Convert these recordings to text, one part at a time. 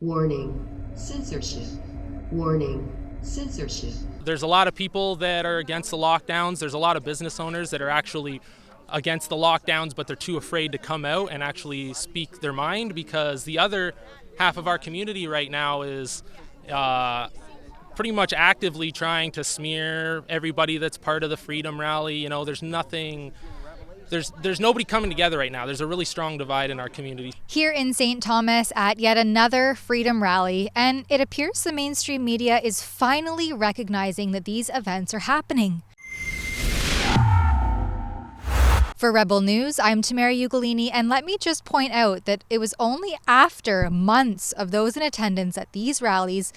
Warning, censorship. Warning, censorship. There's a lot of people that are against the lockdowns. There's a lot of business owners that are actually against the lockdowns, but they're too afraid to come out and actually speak their mind, because the other half of our community right now is pretty much actively trying to smear everybody that's part of the Freedom Rally. You know, there's nobody coming together right now. There's a really strong divide in our community. Here in St. Thomas at yet another Freedom Rally, and it appears the mainstream media is finally recognizing that these events are happening. For Rebel News, I'm Tamara Ugolini, and let me just point out that it was only after months of those in attendance at these rallies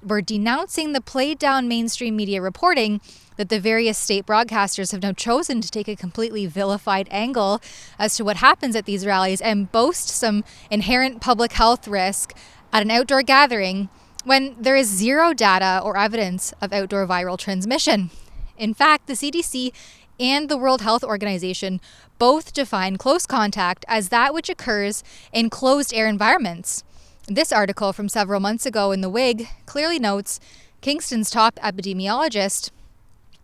were denouncing the played-down mainstream media reporting that the various state broadcasters have now chosen to take a completely vilified angle as to what happens at these rallies and boast some inherent public health risk at an outdoor gathering when there is zero data or evidence of outdoor viral transmission. In fact, the CDC and the World Health Organization both define close contact as that which occurs in closed-air environments. This article from several months ago in The Wig clearly notes Kingston's top epidemiologist.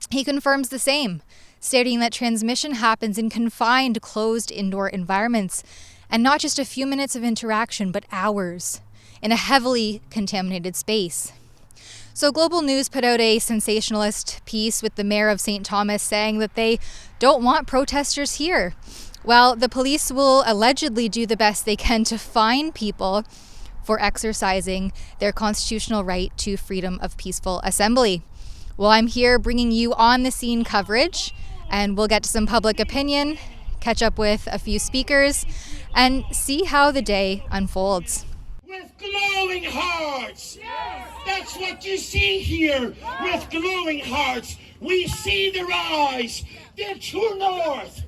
He confirms the same, stating that transmission happens in confined, closed indoor environments, and not just a few minutes of interaction, but hours, in a heavily contaminated space. So Global News put out a sensationalist piece with the mayor of St. Thomas saying that they don't want protesters here. Well, the police will allegedly do the best they can to fine people for exercising their constitutional right to freedom of peaceful assembly. Well, I'm here bringing you on-the-scene coverage, and we'll get to some public opinion, catch up with a few speakers, and see how the day unfolds. With glowing hearts! Yes. That's what you see here, with glowing hearts. We see the rise, the true north,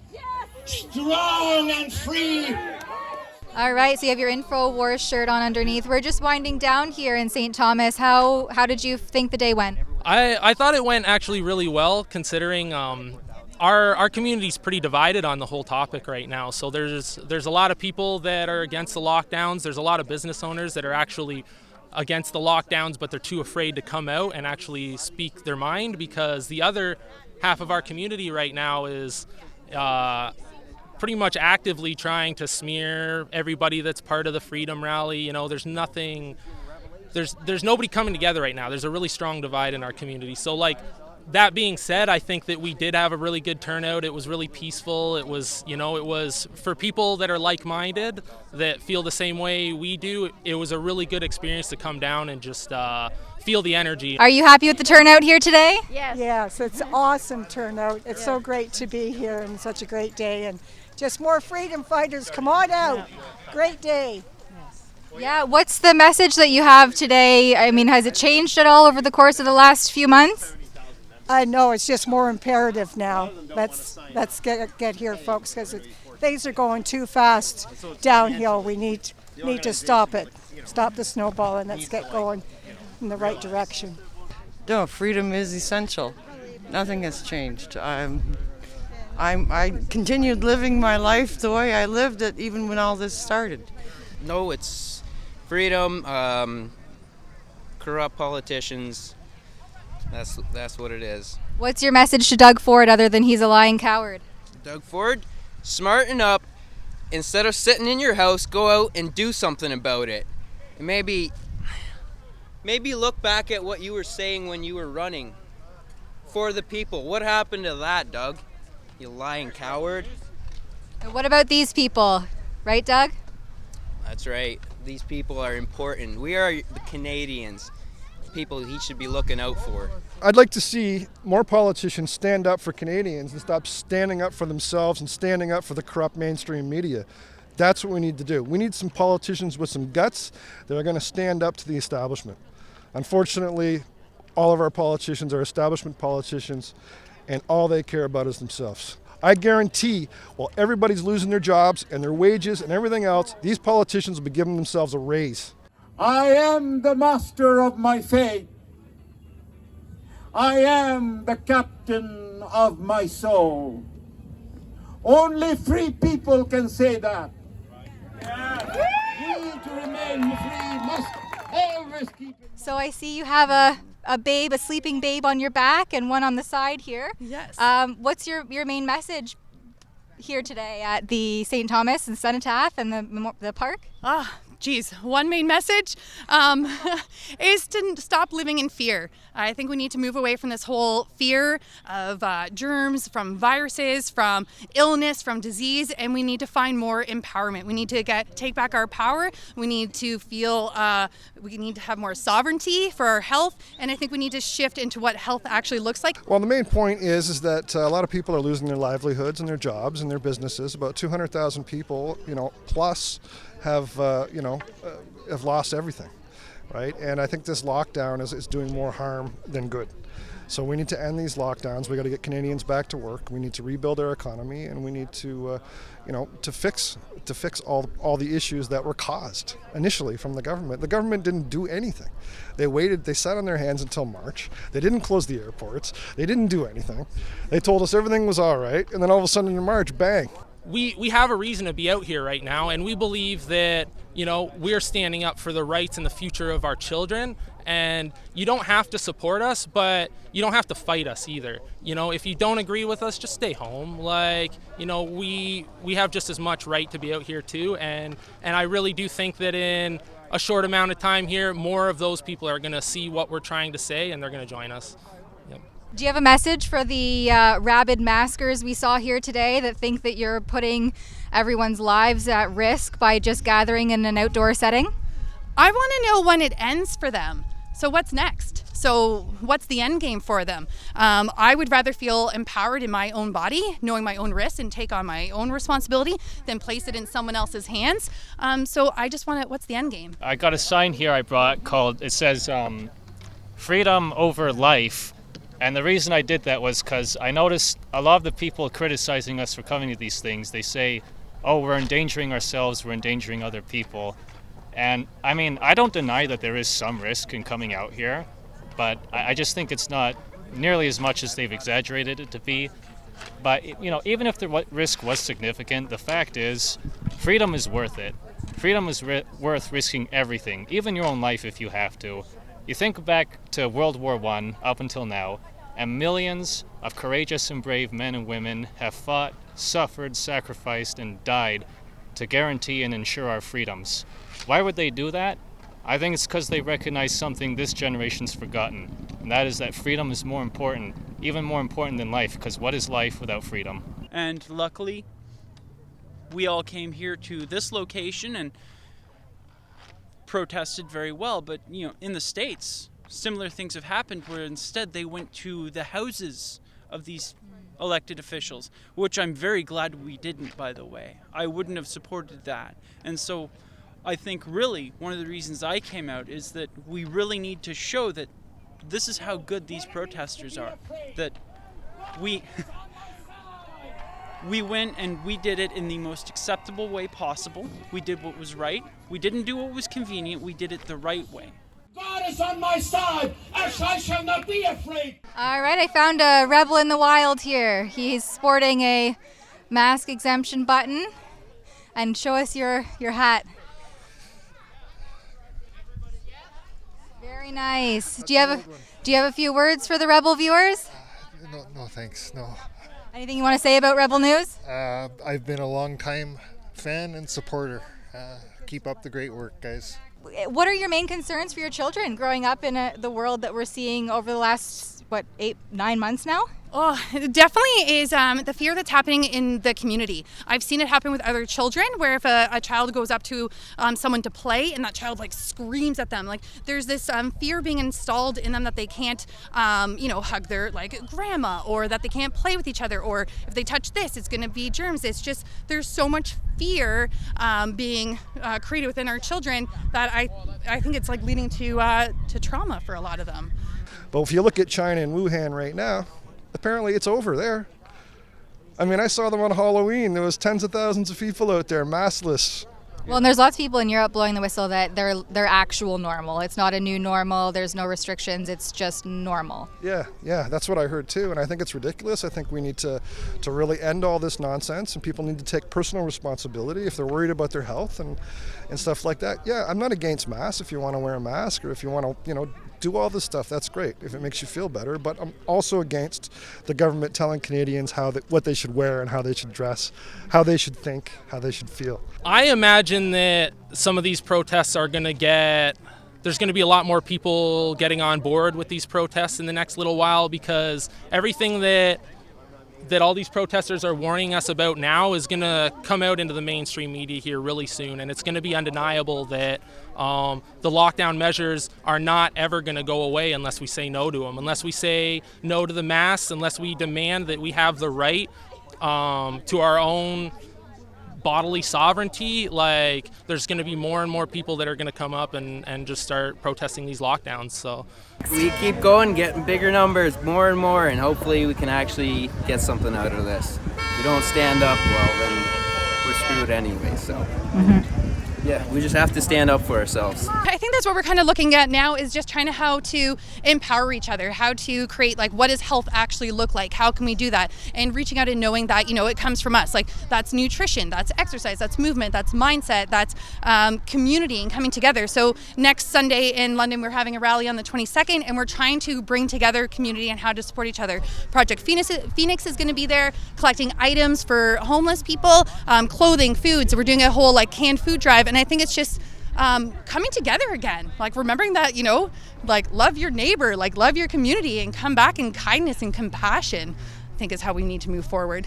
strong and free. All right, so you have your InfoWars shirt on underneath. We're just winding down here in St. Thomas. How did you think the day went? I thought it went actually really well, considering our community's pretty divided on the whole topic right now. So there's a lot of people that are against the lockdowns. There's a lot of business owners that are actually against the lockdowns, but they're too afraid to come out and actually speak their mind, because the other half of our community right now is pretty much actively trying to smear everybody that's part of the Freedom Rally. You know, there's nobody coming together right now. There's a really strong divide in our community. So, like, that being said, I think that we did have a really good turnout. It was really peaceful. It was for people that are like-minded, that feel the same way we do. It was a really good experience to come down and just feel the energy. Are you happy with the turnout here today? Yes, it's awesome turnout. It's so great to be here and such a great day, and just more freedom fighters. Come on out. Great day. Yeah, what's the message that you have today? I mean, has it changed at all over the course of the last few months? No, it's just more imperative now. Let's get here, folks, because things are going too fast downhill. We need to stop it. Stop the snowball, and let's get going in the right direction. No, freedom is essential. Nothing has changed. I continued living my life the way I lived it even when all this started. No, it's freedom, corrupt politicians. That's what it is. What's your message to Doug Ford other than he's a lying coward? Doug Ford, smarten up. Instead of sitting in your house, go out and do something about it. And maybe look back at what you were saying when you were running for the people. What happened to that, Doug? You lying coward. And what about these people? Right, Doug? That's right. These people are important. We are the Canadians. People he should be looking out for. I'd like to see more politicians stand up for Canadians and stop standing up for themselves and standing up for the corrupt mainstream media. That's what we need to do. We need some politicians with some guts that are going to stand up to the establishment. Unfortunately, all of our politicians are establishment politicians, and all they care about is themselves. I guarantee, while everybody's losing their jobs and their wages and everything else, these politicians will be giving themselves a raise. I am the master of my fate. I am the captain of my soul. Only free people can say that. We to remain free must So I see you have a sleeping babe on your back and one on the side here. Yes. What's your main message here today at the St. Thomas and Cenotaph and the park? Geez, one main message is to stop living in fear. I think we need to move away from this whole fear of germs, from viruses, from illness, from disease, and we need to find more empowerment. We need to take back our power. We need to feel we need to have more sovereignty for our health, and I think we need to shift into what health actually looks like. Well, the main point is that a lot of people are losing their livelihoods and their jobs and their businesses. About 200,000 people, plus have lost everything, right? And I think this lockdown is doing more harm than good. So we need to end these lockdowns. We got to get Canadians back to work. We need to rebuild our economy, and we need to, to fix all the issues that were caused initially from the government. The government didn't do anything. They waited. They sat on their hands until March. They didn't close the airports. They didn't do anything. They told us everything was all right, and then all of a sudden in March, bang. We have a reason to be out here right now, and we believe that, we're standing up for the rights and the future of our children. And you don't have to support us, but you don't have to fight us either. If you don't agree with us, just stay home. We have just as much right to be out here too. And I really do think that in a short amount of time here, more of those people are going to see what we're trying to say, and they're going to join us. Yep. Do you have a message for the rabid maskers we saw here today that think that you're putting everyone's lives at risk by just gathering in an outdoor setting? I want to know when it ends for them. So what's next? So what's the end game for them? I would rather feel empowered in my own body, knowing my own risks and take on my own responsibility than place it in someone else's hands. So I just want to, what's the end game? I got a sign here I brought it says freedom over life. And the reason I did that was because I noticed a lot of the people criticizing us for coming to these things, they say, oh, we're endangering ourselves, we're endangering other people. And I mean, I don't deny that there is some risk in coming out here, but I just think it's not nearly as much as they've exaggerated it to be. But, even if the risk was significant, the fact is, freedom is worth it. Freedom is worth risking everything, even your own life if you have to. You think back to World War I up until now, and millions of courageous and brave men and women have fought, suffered, sacrificed, and died to guarantee and ensure our freedoms. Why would they do that? I think it's because they recognize something this generation's forgotten, and that is that freedom is more important, even more important than life, because what is life without freedom? And luckily, we all came here to this location and protested very well, but in the States, similar things have happened where instead they went to the houses of these elected officials, which I'm very glad we didn't, by the way. I wouldn't have supported that. And so I think really one of the reasons I came out is that we really need to show that this is how good these protesters are, that we went and we did it in the most acceptable way possible. We did what was right. We didn't do what was convenient. We did it the right way. God is on my side, as I shall not be afraid. All right, I found a rebel in the wild here. He's sporting a mask exemption button. And show us your hat. Very nice. Do you have a few words for the Rebel viewers? No, thanks. No. Anything you want to say about Rebel News? I've been a long time fan and supporter. Keep up the great work, guys. What are your main concerns for your children growing up in the world that we're seeing over the last, 8-9 months now? Oh, it definitely is the fear that's happening in the community. I've seen it happen with other children where if a child goes up to someone to play and that child screams at them, there's this fear being installed in them that they can't, hug their grandma, or that they can't play with each other, or if they touch this, it's going to be germs. It's just, there's so much fear being created within our children that I think it's leading to trauma for a lot of them. But if you look at China and Wuhan right now, apparently it's over there. I mean, I saw them on Halloween. There was tens of thousands of people out there, maskless, Well, and there's lots of people in Europe blowing the whistle that they're actual normal. It's not a new normal. There's no restrictions. It's just normal. Yeah, that's what I heard too, and I think it's ridiculous. I think we need to really end all this nonsense, and people need to take personal responsibility if they're worried about their health and stuff like that. Yeah, I'm not against masks if you want to wear a mask or if you want to, do all this stuff. That's great if it makes you feel better, but I'm also against the government telling Canadians what they should wear and how they should dress, how they should think, how they should feel. I imagine that some of these protests there's going to be a lot more people getting on board with these protests in the next little while, because everything that all these protesters are warning us about now is going to come out into the mainstream media here really soon, and it's going to be undeniable that the lockdown measures are not ever going to go away unless we say no to them, unless we say no to the masks, unless we demand that we have the right to our own bodily sovereignty. Like, there's going to be more and more people that are going to come up and just start protesting these lockdowns. So We keep going, getting bigger numbers, more and more, and hopefully we can actually get something out of this. If we don't stand up, well, then we're screwed anyway, so. Yeah, we just have to stand up for ourselves. I think that's what we're kind of looking at now, is just trying to how to empower each other, how to create, like, what does health actually look like? How can we do that? And reaching out and knowing that, it comes from us. Like, that's nutrition, that's exercise, that's movement, that's mindset, that's community and coming together. So next Sunday in London, we're having a rally on the 22nd, and we're trying to bring together community and how to support each other. Project Phoenix is going to be there collecting items for homeless people, clothing, food. So we're doing a whole, like, canned food drive. And I think it's just coming together again, like remembering that, like, love your neighbor, like, love your community, and come back in kindness and compassion, I think is how we need to move forward.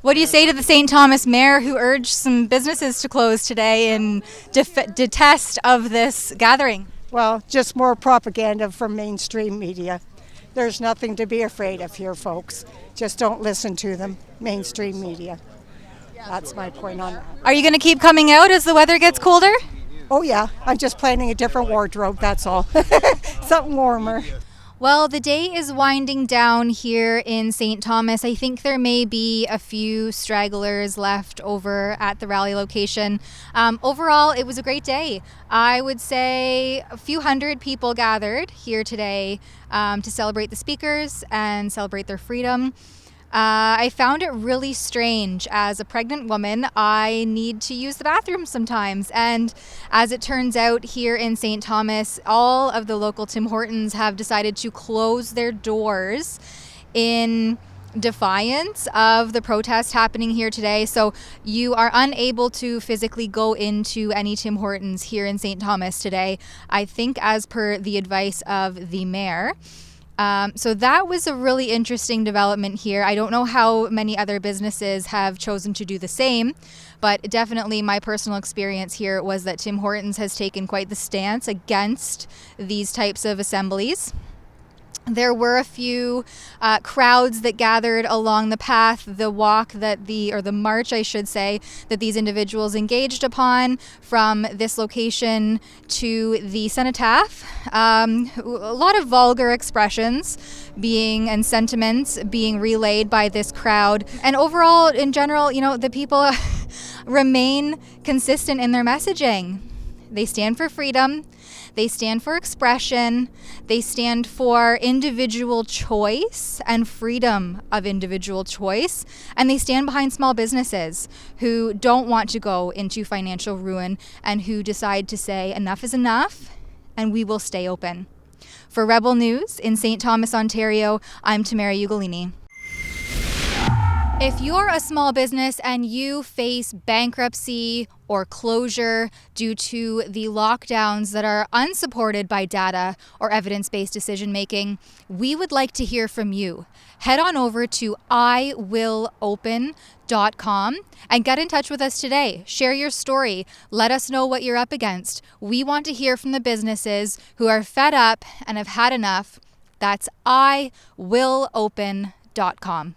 What do you say to the St. Thomas mayor who urged some businesses to close today in detest of this gathering? Well, just more propaganda from mainstream media. There's nothing to be afraid of here, folks. Just don't listen to them, mainstream media. That's my point on that. Are you going to keep coming out as the weather gets colder? Oh yeah, I'm just planning a different wardrobe, that's all. Something warmer. Well, the day is winding down here in St. Thomas. I think there may be a few stragglers left over at the rally location. Overall, it was a great day. I would say a few hundred people gathered here today to celebrate the speakers and celebrate their freedom. I found it really strange. As a pregnant woman, I need to use the bathroom sometimes. And as it turns out, here in St. Thomas, all of the local Tim Hortons have decided to close their doors in defiance of the protest happening here today. So you are unable to physically go into any Tim Hortons here in St. Thomas today, I think as per the advice of the mayor. So that was a really interesting development here. I don't know how many other businesses have chosen to do the same, but definitely my personal experience here was that Tim Hortons has taken quite the stance against these types of assemblies. There were a few crowds that gathered along the path, the march, I should say, that these individuals engaged upon from this location to the cenotaph. A lot of vulgar expressions and sentiments being relayed by this crowd. And overall, in general, the people remain consistent in their messaging. They stand for freedom. They stand for expression. They stand for individual choice and freedom of individual choice. And they stand behind small businesses who don't want to go into financial ruin and who decide to say enough is enough and we will stay open. For Rebel News in St. Thomas, Ontario, I'm Tamara Ugolini. If you're a small business and you face bankruptcy or closure due to the lockdowns that are unsupported by data or evidence-based decision-making, we would like to hear from you. Head on over to iwillopen.com and get in touch with us today. Share your story. Let us know what you're up against. We want to hear from the businesses who are fed up and have had enough. That's iwillopen.com.